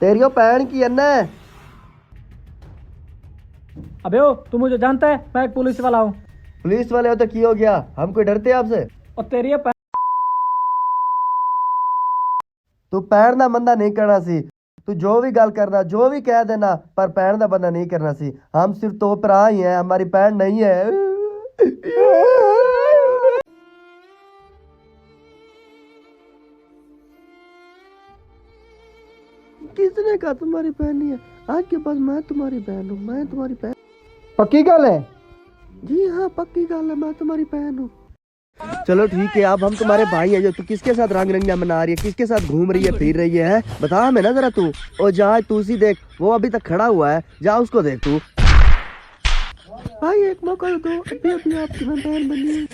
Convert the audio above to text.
तेरियो pan की अन्ना है। अबे ओ तू मुझे जानता है, मैं एक पुलिस वाला हूँ। पुलिस वाले हो तो की हो गया, हम कोई डरते हैं आपसे? और तेरी ये तू पैर ना बंदा नहीं करना सी। तू जो भी गल करना, जो भी कह देना, पर पैर ना बंदा नहीं करना सी। हम सिर्फ तो भरा ही हैं, हमारी पैर नहीं है। किसने कहा तुम्हारी बहन नहीं है? आज के बाद मैं तुम्हारी बहन हूँ, मैं तुम्हारी बहन। पक्की गल है? जी हाँ, पक्की गल है, मैं तुम्हारी बहन हूँ। चलो ठीक है, अब हम तुम्हारे भाई हैं। जो तू किसके साथ रंग रंगियां मना रही है, किसके साथ घूम रही है, फिर रही है, बता हमें ना जरा तू। और जा तू सी देख, वो अभी तक खड़ा हुआ है, जा उसको देख तू। भाई एक मौका दो, अभी अभी आपकी मैं बहन बनी है।